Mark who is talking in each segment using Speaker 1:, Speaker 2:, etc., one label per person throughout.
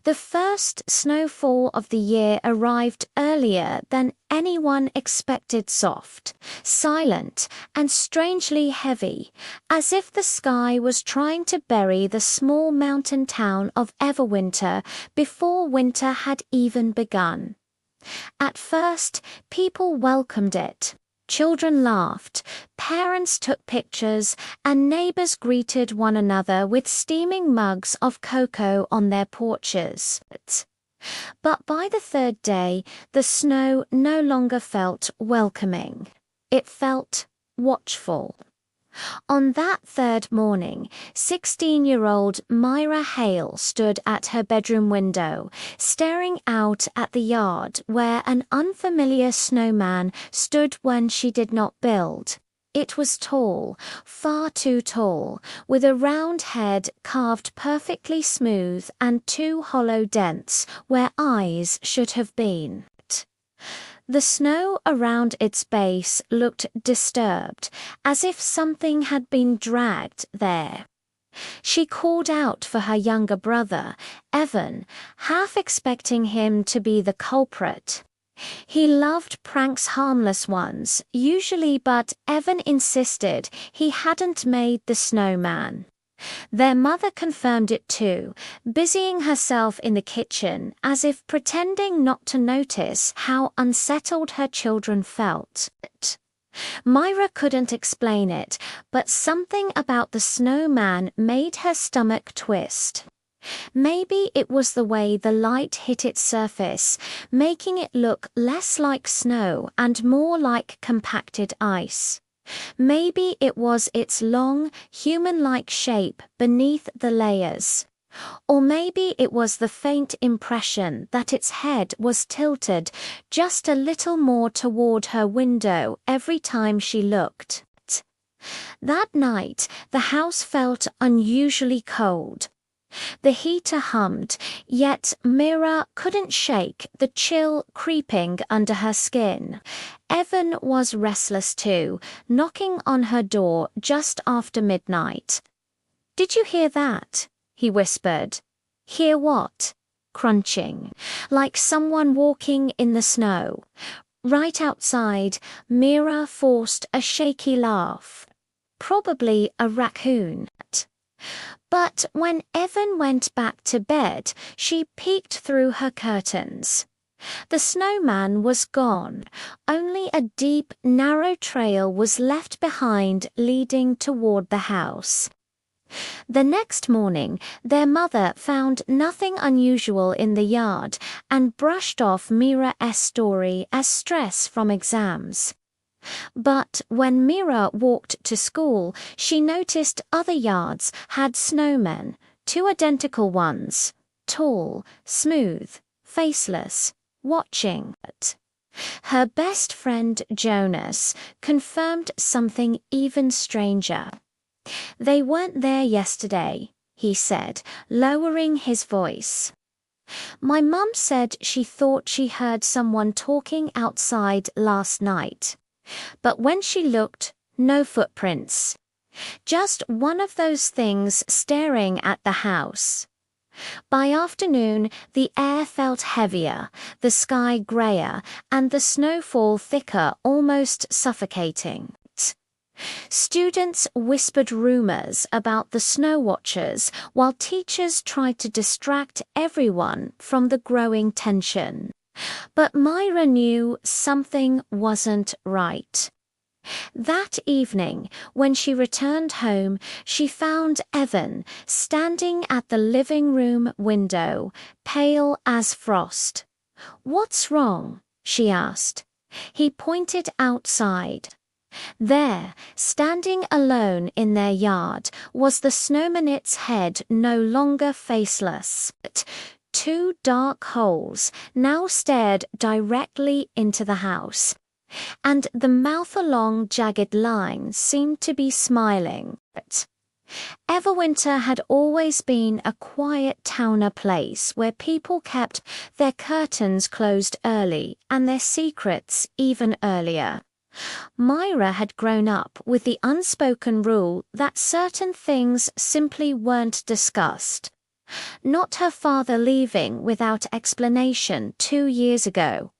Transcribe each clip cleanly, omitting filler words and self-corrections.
Speaker 1: The first snowfall of the year arrived earlier than anyone expected, soft, silent, and strangely heavy, as if the sky was trying to bury the small mountain town of Everwinter before winter had even begun. At first, people welcomed it. Children laughed, parents took pictures, and neighbors greeted one another with steaming mugs of cocoa on their porches. But by the third day, the snow no longer felt welcoming. It felt watchful. On that third morning, 16-year-old Mira Hale stood at her bedroom window, staring out at the yard where an unfamiliar snowman stood when she did not build. It was tall, far too tall, with a round head carved perfectly smooth and two hollow dents where eyes should have been. The snow around its base looked disturbed, as if something had been dragged there. She called out for her younger brother, Evan, half expecting him to be the culprit. He loved pranks, harmless ones, usually, but Evan insisted he hadn't made the snowman. Their mother confirmed it too, busying herself in the kitchen as if pretending not to notice how unsettled her children felt. Myra couldn't explain it, but something about the snowman made her stomach twist. Maybe it was the way the light hit its surface, making it look less like snow and more like compacted ice. Maybe it was its long, human-like shape beneath the layers. Or maybe it was the faint impression that its head was tilted just a little more toward her window every time she looked. That night, the house felt unusually cold. The heater hummed, yet Mira couldn't shake the chill creeping under her skin. Evan was restless too, knocking on her door just after midnight. "Did you hear that?" he whispered. "Hear what?" Crunching, like someone walking in the snow. Right outside, Mira forced a shaky laugh. Probably a raccoon. But when Evan went back to bed, she peeked through her curtains. The snowman was gone. Only a deep, narrow trail was left behind leading toward the house. The next morning, their mother found nothing unusual in the yard and brushed off Mira's story as stress from exams. But when Mira walked to school, she noticed other yards had snowmen, two identical ones, tall, smooth, faceless, watching. Her best friend Jonas confirmed something even stranger. "They weren't there yesterday," he said, lowering his voice. "My mum said she thought she heard someone talking outside last night. But when she looked, no footprints. Just one of those things staring at the house." By afternoon, the air felt heavier, the sky grayer, and the snowfall thicker, almost suffocating. Students whispered rumors about the snow watchers, while teachers tried to distract everyone from the growing tension. But Myra knew something wasn't right. That evening, when she returned home, she found Evan standing at the living room window, pale as frost. "What's wrong?" she asked. He pointed outside. There, standing alone in their yard, was the snowman's head, no longer faceless. Two dark holes now stared directly into the house, and the mouth along jagged lines seemed to be smiling. Everwinter had always been a quiet towner place where people kept their curtains closed early and their secrets even earlier. Myra had grown up with the unspoken rule that certain things simply weren't discussed. Not her father leaving without explanation 2 years ago.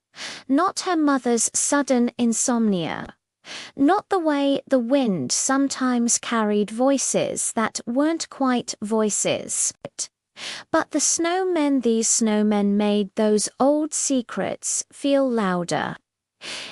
Speaker 1: Not her mother's sudden insomnia. Not the way the wind sometimes carried voices that weren't quite voices. But the snowmen, these snowmen made those old secrets feel louder.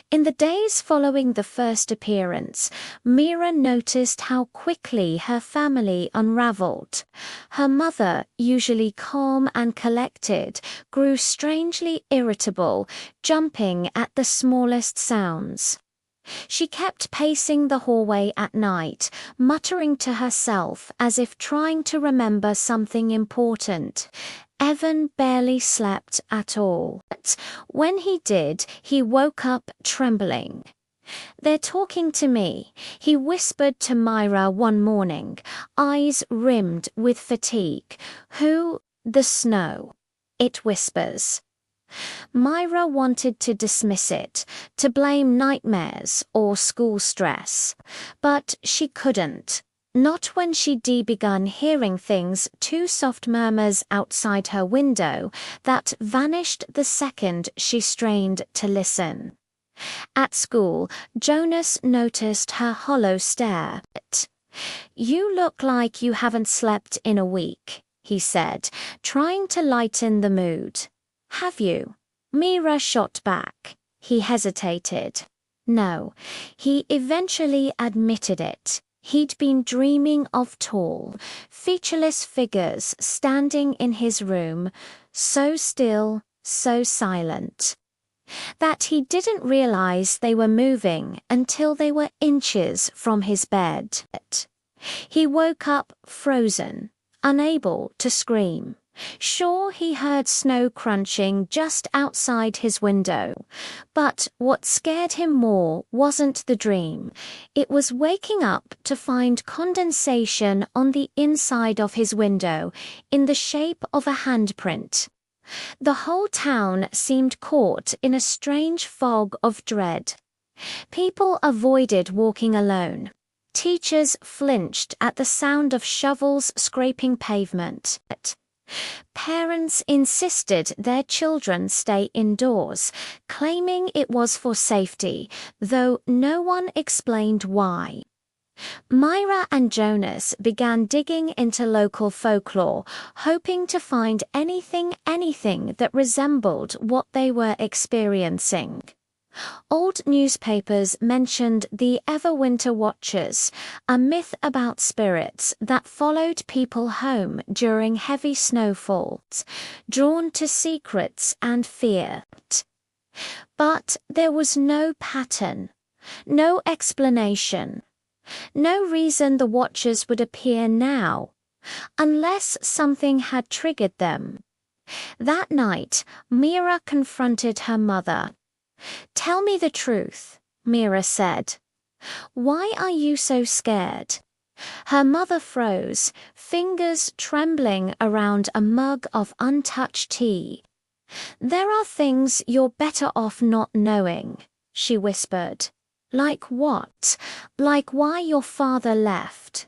Speaker 1: In the days following the first appearance, Mira noticed how quickly her family unraveled. Her mother, usually calm and collected, grew strangely irritable, jumping at the smallest sounds. She kept pacing the hallway at night, muttering to herself as if trying to remember something important. Evan barely slept at all. But when he did, he woke up trembling. "They're talking to me," he whispered to Mira one morning, eyes rimmed with fatigue. "Who? The snow," it whispers. Mira wanted to dismiss it, to blame nightmares or school stress. But she couldn't. Not when she'd begun hearing things, two soft murmurs outside her window that vanished the second she strained to listen. At school, Jonas noticed her hollow stare. "You look like you haven't slept in a week," he said, trying to lighten the mood. "Have you?" Mira shot back. He hesitated. No, he eventually admitted it. He'd been dreaming of tall, featureless figures standing in his room, so still, so silent, that he didn't realize they were moving until they were inches from his bed. He woke up frozen, unable to scream. Sure, he heard snow crunching just outside his window, but what scared him more wasn't the dream. It was waking up to find condensation on the inside of his window in the shape of a handprint. The whole town seemed caught in a strange fog of dread. People avoided walking alone. Teachers flinched at the sound of shovels scraping pavement. Parents insisted their children stay indoors, claiming it was for safety, though no one explained why. Mira and Jonas began digging into local folklore, hoping to find anything that resembled what they were experiencing. Old newspapers mentioned the Everwinter Watchers, a myth about spirits that followed people home during heavy snowfalls, drawn to secrets and fear. But there was no pattern, no explanation, no reason the Watchers would appear now, unless something had triggered them. That night, Mira confronted her mother. "Tell me the truth," Mira said. "Why are you so scared?" Her mother froze, fingers trembling around a mug of untouched tea. "There are things you're better off not knowing," she whispered. "Like what? Like why your father left?"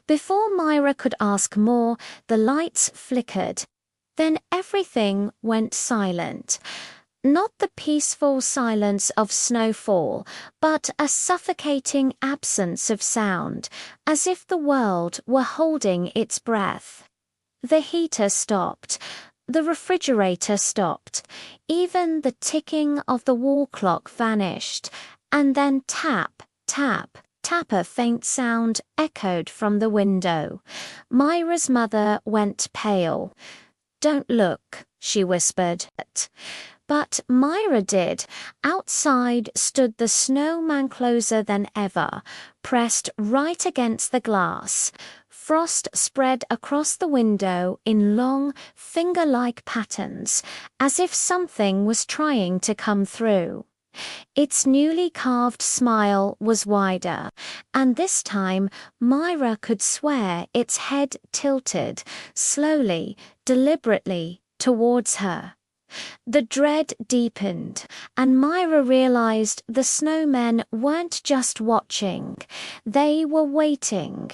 Speaker 1: Before Mira could ask more, the lights flickered. Then everything went silent. Not the peaceful silence of snowfall, but a suffocating absence of sound, as if the world were holding its breath. The heater stopped. The refrigerator stopped. Even the ticking of the wall clock vanished. And then tap, tap, tap, a faint sound echoed from the window. Myra's mother went pale. "Don't look," she whispered. But Mira did. Outside stood the snowman, closer than ever, pressed right against the glass. Frost spread across the window in long, finger-like patterns, as if something was trying to come through. Its newly carved smile was wider, and this time Mira could swear its head tilted, slowly, deliberately, towards her. The dread deepened, and Mira realized the snowmen weren't just watching, they were waiting.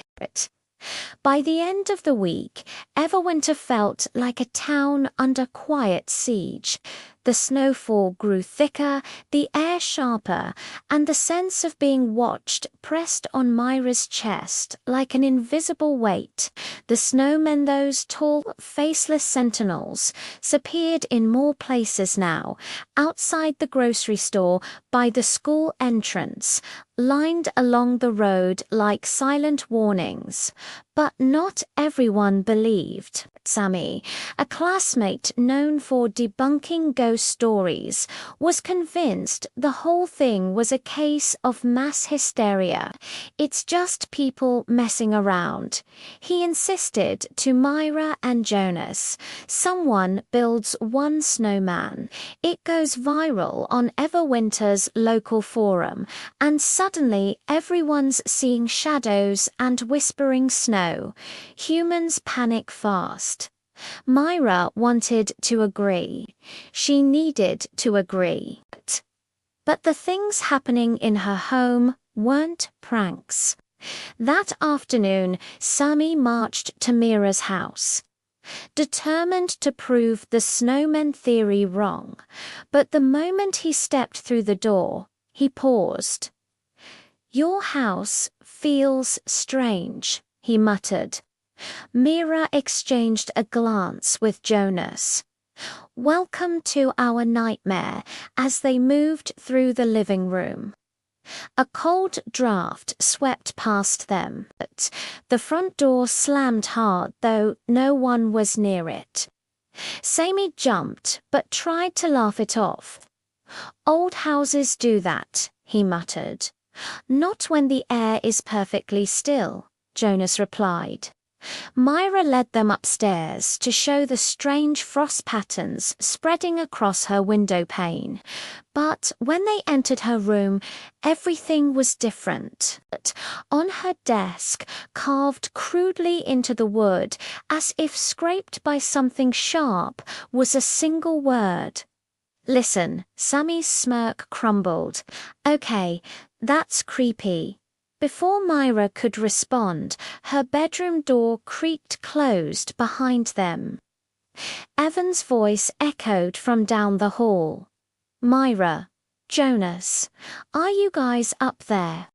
Speaker 1: By the end of the week, Everwinter felt like a town under quiet siege. The snowfall grew thicker, the air sharper, and the sense of being watched pressed on Myra's chest like an invisible weight. The snowmen, those tall, faceless sentinels, appeared in more places now, outside the grocery store, by the school entrance, lined along the road like silent warnings. But not everyone believed. Sammy, a classmate known for debunking ghost stories, was convinced the whole thing was a case of mass hysteria. It's just people messing around. He insisted to Mira and Jonas. Someone builds one snowman. It goes viral on Everwinter's local forum, and suddenly everyone's seeing shadows and whispering snow. Humans panic fast. Mira wanted to agree. She needed to agree. But the things happening in her home weren't pranks. That afternoon, Sammy marched to Mira's house, determined to prove the snowman theory wrong. But the moment he stepped through the door, he paused. "Your house feels strange," he muttered. Mira exchanged a glance with Jonas. "Welcome to our nightmare," as they moved through the living room. A cold draft swept past them. The front door slammed hard, though no one was near it. Sammy jumped, but tried to laugh it off. "Old houses do that," he muttered. "Not when the air is perfectly still," Jonas replied. Mira led them upstairs to show the strange frost patterns spreading across her window pane. But when they entered her room, everything was different. On her desk, carved crudely into the wood, as if scraped by something sharp, was a single word. "Listen," Sammy's smirk crumbled. "Okay, that's creepy." Before Mira could respond, her bedroom door creaked closed behind them. Evan's voice echoed from down the hall. "Mira, Jonas, are you guys up there?"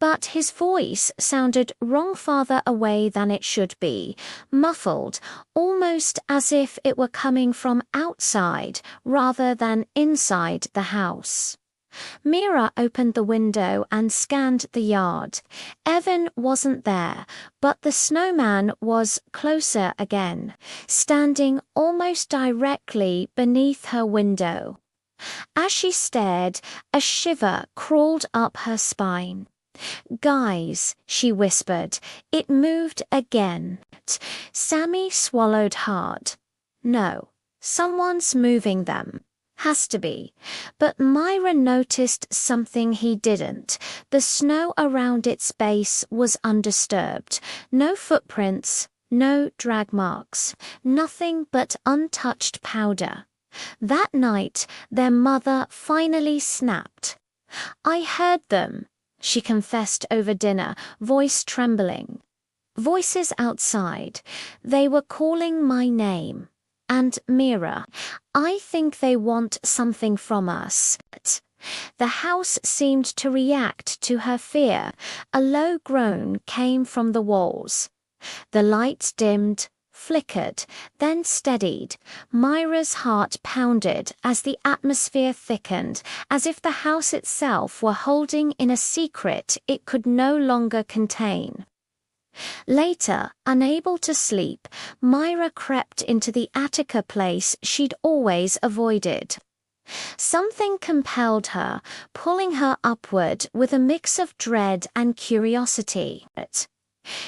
Speaker 1: But his voice sounded wrong, farther away than it should be, muffled, almost as if it were coming from outside rather than inside the house. Mira opened the window and scanned the yard. Evan wasn't there, but the snowman was closer again, standing almost directly beneath her window. As she stared, a shiver crawled up her spine. "Guys," she whispered, "it moved again." Sammy swallowed hard. "No, someone's moving them. Has to be." But Mira noticed something he didn't. The snow around its base was undisturbed. No footprints, no drag marks, nothing but untouched powder. That night, their mother finally snapped. "I heard them," she confessed over dinner, voice trembling. "Voices outside. They were calling my name. And Mira, I think they want something from us." The house seemed to react to her fear. A low groan came from the walls. The lights dimmed, flickered, then steadied. Myra's heart pounded as the atmosphere thickened, as if the house itself were holding in a secret it could no longer contain. Later, unable to sleep, Mira crept into the attica place she'd always avoided. Something compelled her, pulling her upward with a mix of dread and curiosity.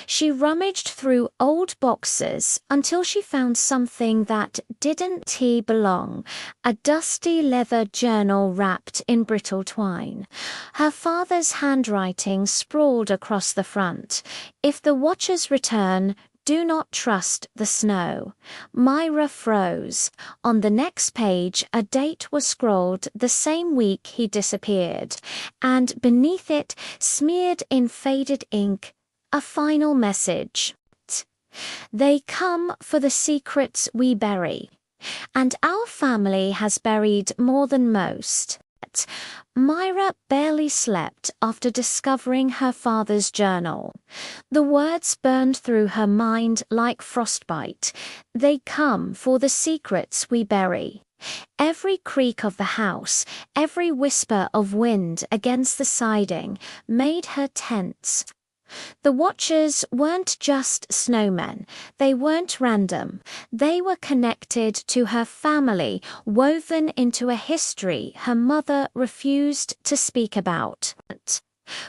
Speaker 1: She rummaged through old boxes until she found something that didn't belong, a dusty leather journal wrapped in brittle twine. Her father's handwriting sprawled across the front. "If the Watchers return, do not trust the snow." Mira froze. On the next page, a date was scrawled the same week he disappeared, and beneath it, smeared in faded ink, A final message. They come for the secrets we bury. And our family has buried more than most. Mira barely slept after discovering her father's journal. The words burned through her mind like frostbite. They come for the secrets we bury. Every creak of the house, every whisper of wind against the siding made her tense. The watchers weren't just snowmen. They weren't random. They were connected to her family, woven into a history her mother refused to speak about.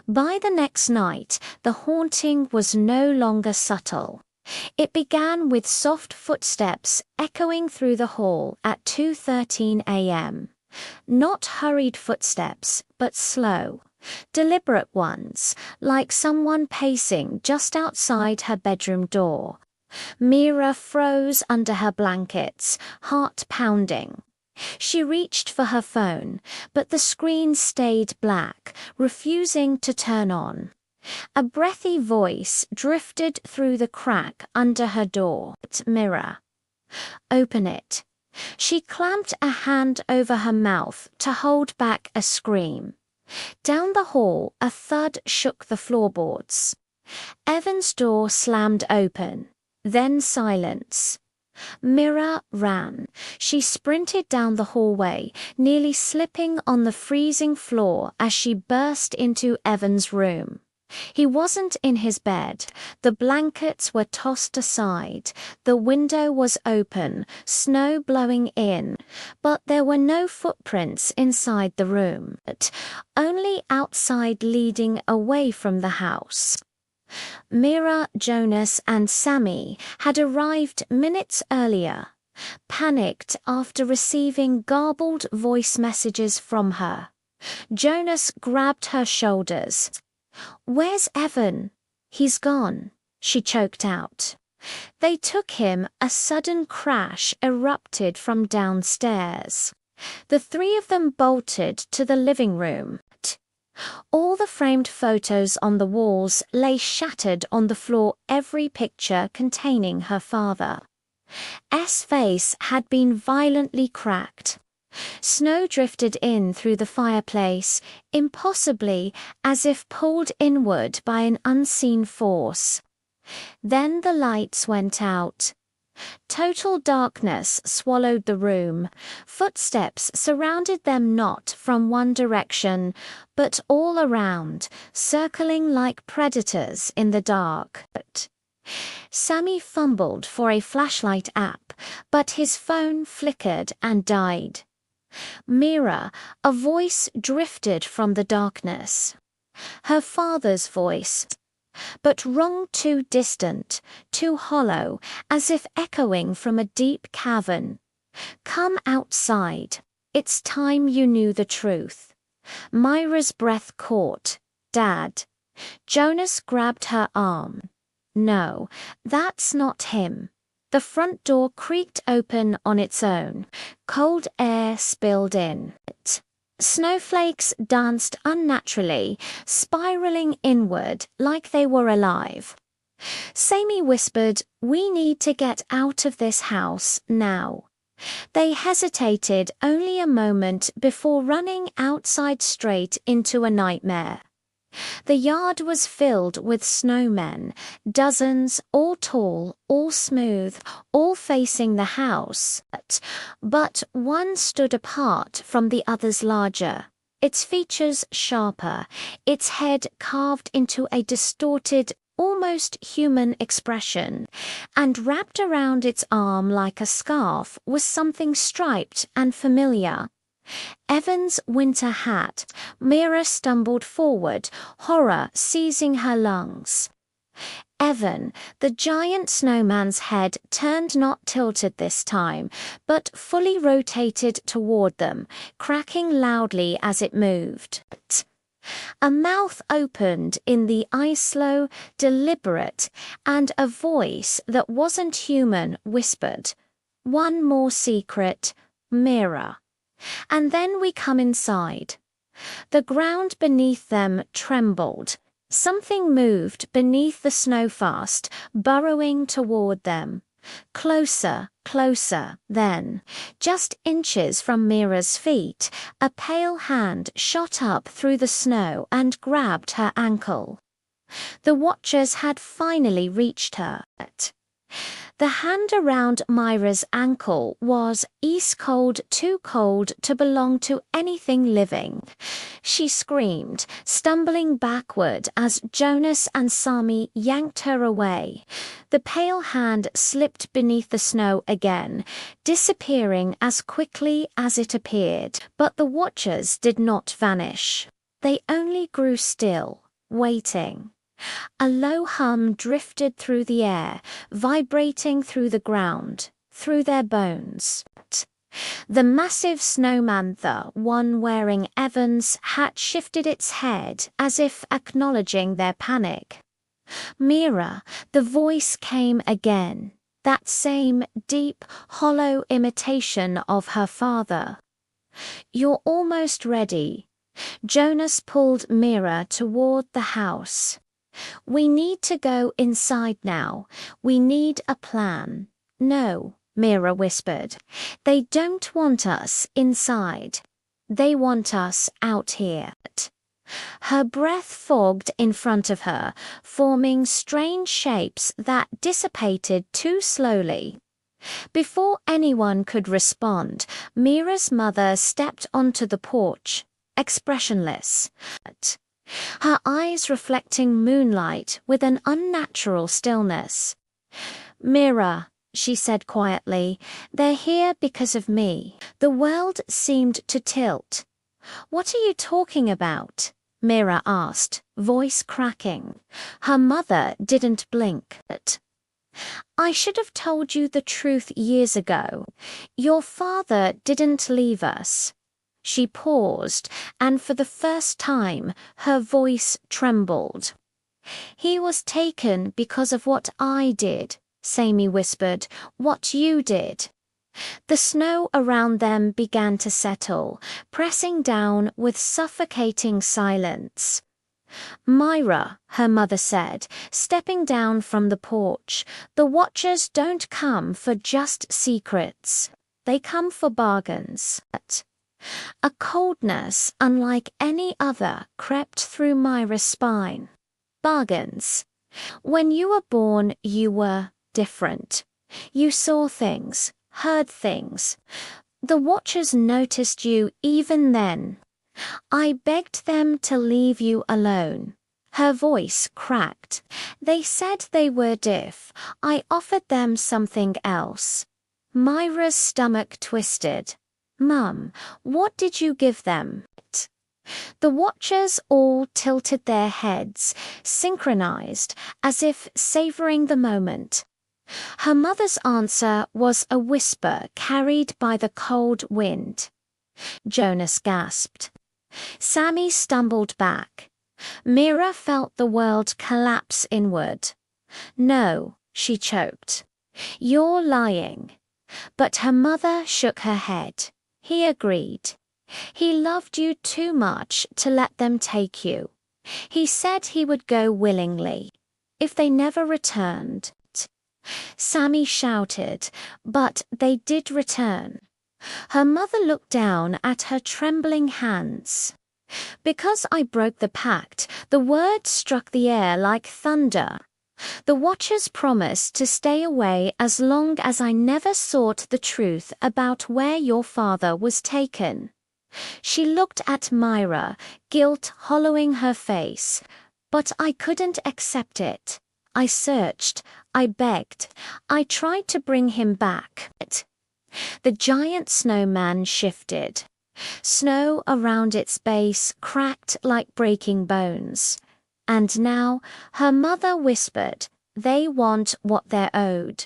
Speaker 1: By the next night, the haunting was no longer subtle. It began with soft footsteps echoing through the hall at 2:13 a.m. Not hurried footsteps, but slow, deliberate ones, like someone pacing just outside her bedroom door. Mira froze under her blankets, heart pounding. She reached for her phone, but the screen stayed black, refusing to turn on. A breathy voice drifted through the crack under her door. Mira. Open it. She clamped a hand over her mouth to hold back a scream. Down the hall, a thud shook the floorboards. Evan's door slammed open, then silence. Mira ran. She sprinted down the hallway, nearly slipping on the freezing floor as she burst into Evan's room. He wasn't in his bed. The blankets were tossed aside. The window was open, snow blowing in, but there were no footprints inside the room, only outside leading away from the house. Mira, Jonas, and Sammy had arrived minutes earlier, panicked after receiving garbled voice messages from her. Jonas grabbed her shoulders. "Where's Evan?" "He's gone," she choked out. They took him. A sudden crash erupted from downstairs. The three of them bolted to the living room. All the framed photos on the walls lay shattered on the floor, every picture containing her father. S' face had been violently cracked. Snow drifted in through the fireplace, impossibly, as if pulled inward by an unseen force. Then the lights went out. Total darkness swallowed the room. Footsteps surrounded them, not from one direction, but all around, circling like predators in the dark. Sammy fumbled for a flashlight app, but his phone flickered and died. Mira, a voice drifted from the darkness. Her father's voice, but rung, too distant, too hollow, as if echoing from a deep cavern. "Come outside. It's time you knew the truth." Myra's breath caught. "Dad." Jonas grabbed her arm. "No, that's not him." The front door creaked open on its own. Cold air spilled in. Snowflakes danced unnaturally, spiraling inward like they were alive. Sammy whispered, "We need to get out of this house now." They hesitated only a moment before running outside straight into a nightmare. The yard was filled with snowmen, dozens, all tall, all smooth, all facing the house. But one stood apart from the others, larger, its features sharper, its head carved into a distorted, almost human expression, and wrapped around its arm like a scarf was something striped and familiar. Evan's winter hat. Mira stumbled forward, horror seizing her lungs. Evan, the giant snowman's head turned, not tilted this time, but fully rotated toward them, cracking loudly as it moved. A mouth opened in the eyes, slow, deliberate, and a voice that wasn't human whispered, "One more secret, Mira. And then we come inside." The ground beneath them trembled. Something moved beneath the snow fast, burrowing toward them. Closer, closer, then, just inches from Mira's feet, a pale hand shot up through the snow and grabbed her ankle. The watchers had finally reached her. The hand around Mira's ankle was ice-cold, too cold to belong to anything living. She screamed, stumbling backward as Jonas and Sami yanked her away. The pale hand slipped beneath the snow again, disappearing as quickly as it appeared. But the watchers did not vanish. They only grew still, waiting. A low hum drifted through the air, vibrating through the ground, through their bones. The massive snowman, the one wearing Evan's hat, shifted its head as if acknowledging their panic. Mira, the voice came again, that same deep, hollow imitation of her father. "You're almost ready." Jonas pulled Mira toward the house. "We need to go inside now. We need a plan." "No," Mira whispered. "They don't want us inside. They want us out here." Her breath fogged in front of her, forming strange shapes that dissipated too slowly. Before anyone could respond, Mira's mother stepped onto the porch, expressionless, her eyes reflecting moonlight with an unnatural stillness. "Mira," she said quietly, "they're here because of me." The world seemed to tilt. "What are you talking about?" Mira asked, voice cracking. Her mother didn't blink. "I should have told you the truth years ago. Your father didn't leave us." She paused, and for the first time, her voice trembled. "He was taken because of what I did," Sami whispered, "what you did." The snow around them began to settle, pressing down with suffocating silence. "Mira," her mother said, stepping down from the porch, "the watchers don't come for just secrets. They come for bargains." A coldness unlike any other crept through Mira's spine. Bargains. When you were born, you were different. You saw things, heard things. The watchers noticed you even then. "I begged them to leave you alone." Her voice cracked. "They said they were deaf. I offered them something else." Mira's stomach twisted. "Mum, what did you give them?" The watchers all tilted their heads, synchronized, as if savoring the moment. Her mother's answer was a whisper carried by the cold wind. Jonas gasped. Sami stumbled back. Mira felt the world collapse inward. "No," she choked. "You're lying." But her mother shook her head. He agreed. "He loved you too much to let them take you. He said he would go willingly, if they never returned." Sami shouted, but they did return. Her mother looked down at her trembling hands. "Because I broke the pact," the word struck the air like thunder. "The watchers promised to stay away as long as I never sought the truth about where your father was taken." She looked at Mira, guilt hollowing her face. "But I couldn't accept it. I searched, I begged, I tried to bring him back." The giant snowman shifted. Snow around its base cracked like breaking bones. And now, her mother whispered, "They want what they're owed."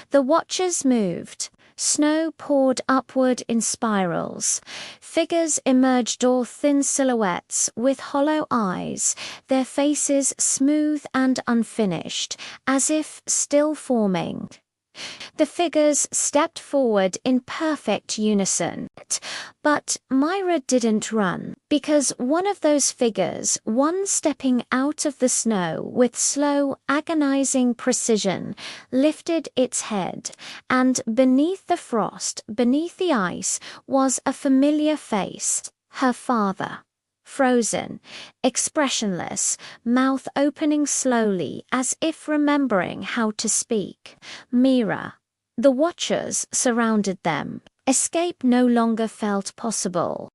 Speaker 1: The watchers moved. Snow poured upward in spirals. Figures emerged, all thin silhouettes with hollow eyes, their faces smooth and unfinished, as if still forming. The figures stepped forward in perfect unison. But Mira didn't run, because one of those figures, one stepping out of the snow with slow, agonizing precision, lifted its head, and beneath the frost, beneath the ice, was a familiar face, her father. Frozen, expressionless, mouth opening slowly as if remembering how to speak. Mira. The watchers surrounded them. Escape no longer felt possible.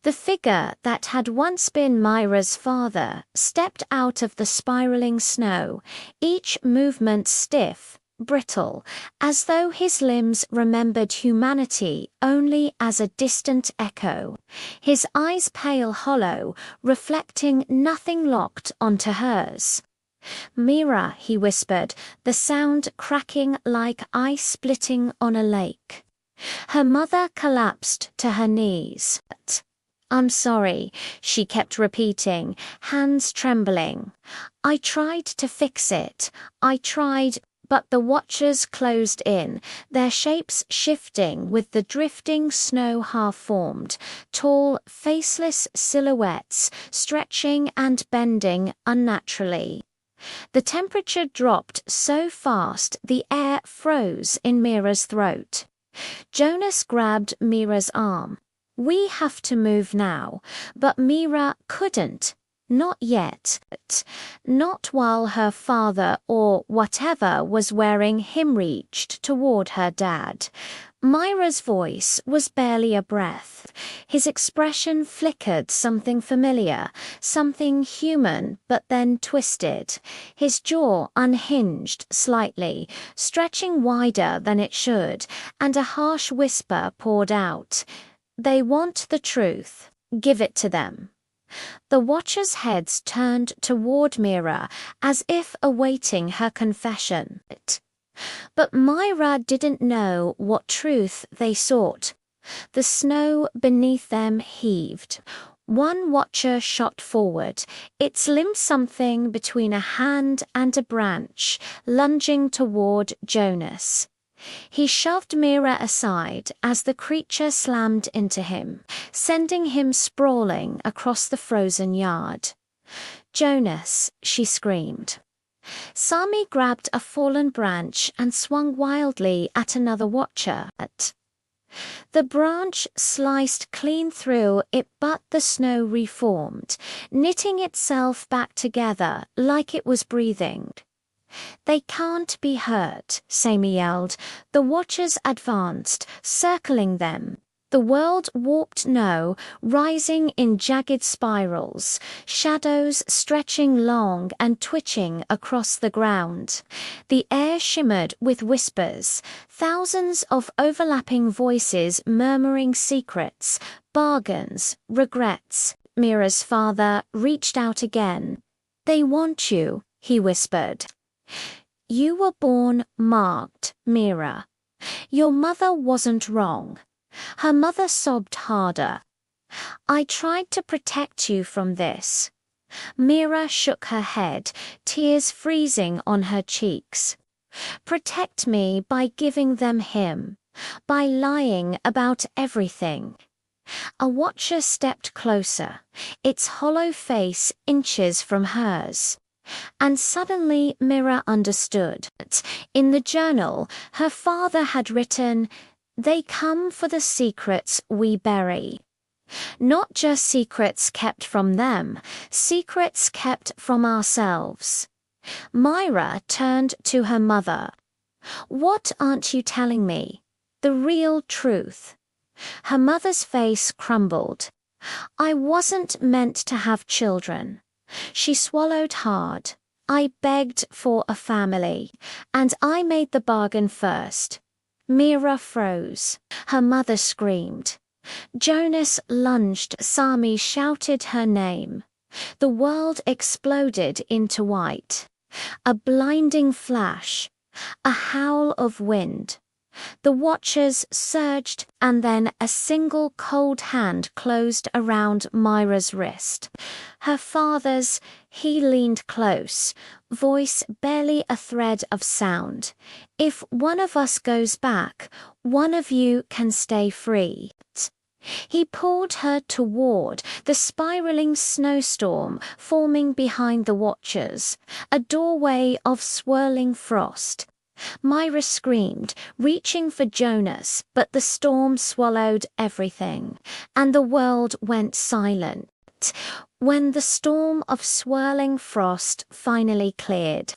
Speaker 1: The figure that had once been Mira's father stepped out of the spiraling snow, each movement stiff, brittle, as though his limbs remembered humanity only as a distant echo, his eyes pale hollow, reflecting nothing locked onto hers. "Mira," he whispered, the sound cracking like ice splitting on a lake. Her mother collapsed to her knees. "I'm sorry," she kept repeating, hands trembling. "I tried to fix it. I tried." But the watchers closed in, their shapes shifting with the drifting snow half-formed, tall, faceless silhouettes stretching and bending unnaturally. The temperature dropped so fast the air froze in Mira's throat. Jonas grabbed Mira's arm. "We have to move now," but Mira couldn't. Not yet. Not while her father or whatever was wearing him reached toward her dad. Mira's voice was barely a breath. His expression flickered something familiar, something human but then twisted. His jaw unhinged slightly, stretching wider than it should, and a harsh whisper poured out. "They want the truth. Give it to them." The watchers' heads turned toward Mira as if awaiting her confession. But Mira didn't know what truth they sought. The snow beneath them heaved. One watcher shot forward, its limb something between a hand and a branch, lunging toward Jonas. He shoved Mira aside as the creature slammed into him, sending him sprawling across the frozen yard. "Jonas," she screamed. Sami grabbed a fallen branch and swung wildly at another watcher. The branch sliced clean through it, but the snow reformed, knitting itself back together like it was breathing. "They can't be hurt," Sami yelled. The watchers advanced, circling them. The world warped rising in jagged spirals, shadows stretching long and twitching across the ground. The air shimmered with whispers, thousands of overlapping voices murmuring secrets, bargains, regrets. Mira's father reached out again. "They want you," he whispered. "You were born marked, Mira. Your mother wasn't wrong." Her mother sobbed harder. "I tried to protect you from this." Mira shook her head, tears freezing on her cheeks. "Protect me by giving them him, by lying about everything." A watcher stepped closer, its hollow face inches from hers. And suddenly Mira understood. In the journal, her father had written, "They come for the secrets we bury." Not just secrets kept from them, secrets kept from ourselves. Mira turned to her mother. "What aren't you telling me? The real truth." Her mother's face crumbled. "I wasn't meant to have children." She swallowed hard. "I begged for a family, and I made the bargain first." Mira froze. Her mother screamed. Jonas lunged. Sami shouted her name. The world exploded into white. A blinding flash. A howl of wind. The watchers surged, and then a single cold hand closed around Mira's wrist. Her father's, he leaned close, voice barely a thread of sound. "If one of us goes back, one of you can stay free." He pulled her toward the spiraling snowstorm forming behind the watchers, a doorway of swirling frost. Mira screamed, reaching for Jonas, but the storm swallowed everything, and the world went silent. When the storm of swirling frost finally cleared,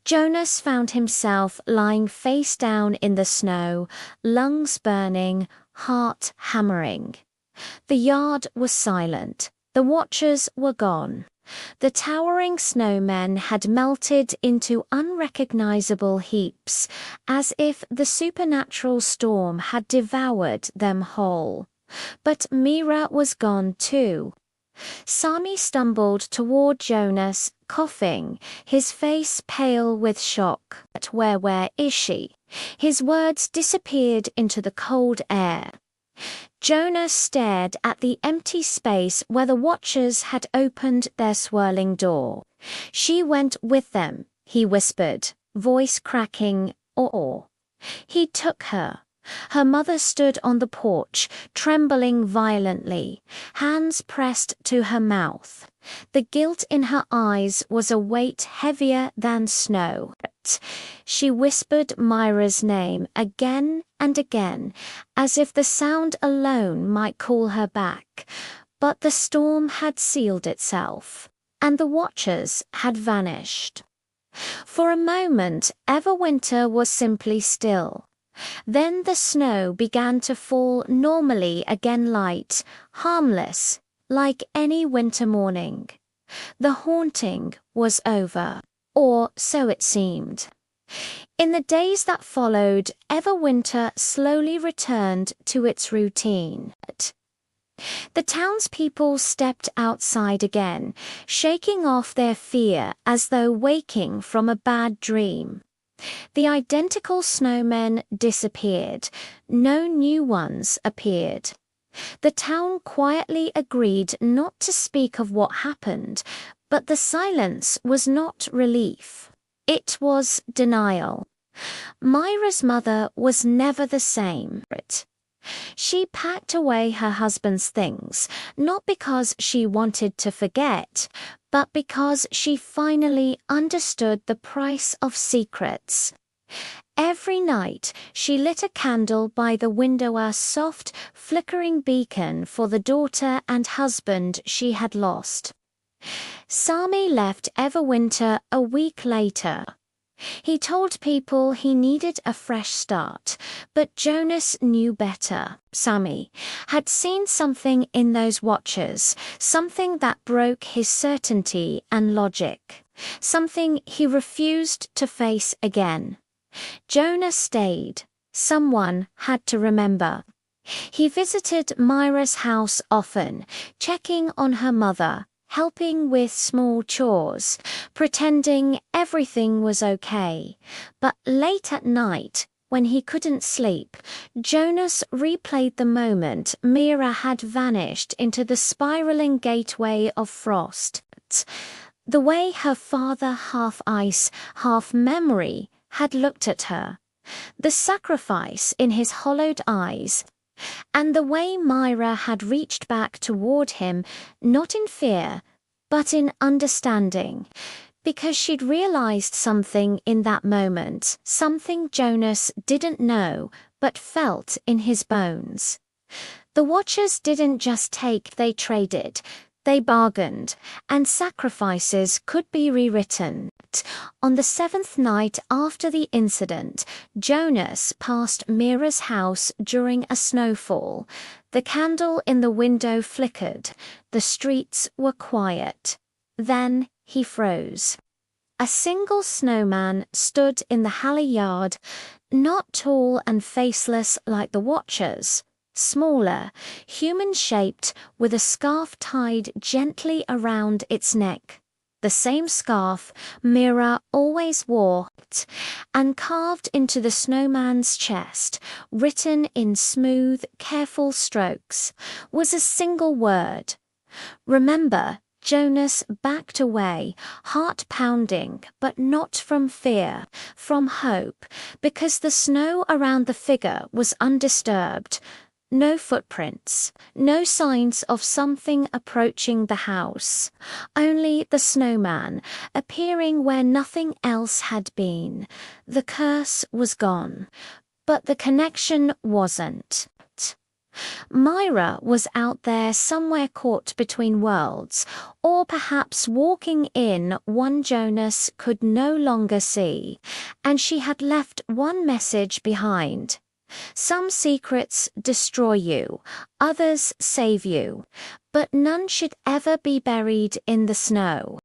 Speaker 1: Jonas found himself lying face down in the snow, lungs burning, heart hammering. The yard was silent. The watchers were gone. The towering snowmen had melted into unrecognizable heaps, as if the supernatural storm had devoured them whole. But Mira was gone too. Sami stumbled toward Jonas, coughing, his face pale with shock. Where is she?" His words disappeared into the cold air. Jonas stared at the empty space where the watchers had opened their swirling door. "She went with them," he whispered, voice cracking. "Or." He took her. Her mother stood on the porch, trembling violently, hands pressed to her mouth. The guilt in her eyes was a weight heavier than snow. She whispered Mira's name again and again, as if the sound alone might call her back. But the storm had sealed itself, and the watchers had vanished. For a moment, Everwinter was simply still. Then the snow began to fall normally again, light, harmless, like any winter morning. The haunting was over, or so it seemed. In the days that followed, Everwinter slowly returned to its routine. The townspeople stepped outside again, shaking off their fear as though waking from a bad dream. The identical snowmen disappeared. No new ones appeared. The town quietly agreed not to speak of what happened, but the silence was not relief. It was denial. Mira's mother was never the same. She packed away her husband's things, not because she wanted to forget, but because she finally understood the price of secrets. Every night she lit a candle by the window, a soft, flickering beacon for the daughter and husband she had lost. Sami left Everwinter a week later. He told people he needed a fresh start, but Jonas knew better. Sami had seen something in those watchers, something that broke his certainty and logic, something he refused to face again. Jonas stayed. Someone had to remember. He visited Mira's house often, checking on her mother, helping with small chores, pretending everything was okay. But late at night, when he couldn't sleep, Jonas replayed the moment Mira had vanished into the spiraling gateway of frost. The way her father, half ice, half memory, had looked at her. The sacrifice in his hollowed eyes. And the way Mira had reached back toward him, not in fear, but in understanding, because she'd realized something in that moment, something Jonas didn't know, but felt in his bones. The Watchers didn't just take, they traded. They bargained, and sacrifices could be rewritten. On the 7th night after the incident, Jonas passed Mira's house during a snowfall. The candle in the window flickered. The streets were quiet. Then he froze. A single snowman stood in the Halle yard, not tall and faceless like the Watchers. Smaller, human-shaped, with a scarf tied gently around its neck. the same scarf Mira always wore, and carved into the snowman's chest, written in smooth, careful strokes, was a single word. Remember, Jonas backed away, heart pounding, but not from fear, from hope, because the snow around the figure was undisturbed. No footprints, no signs of something approaching the house, only the snowman, appearing where nothing else had been. The curse was gone, but the connection wasn't. Mira was out there somewhere caught between worlds, or perhaps walking in one Jonas could no longer see, and she had left one message behind. Some secrets destroy you, others save you, but none should ever be buried in the snow.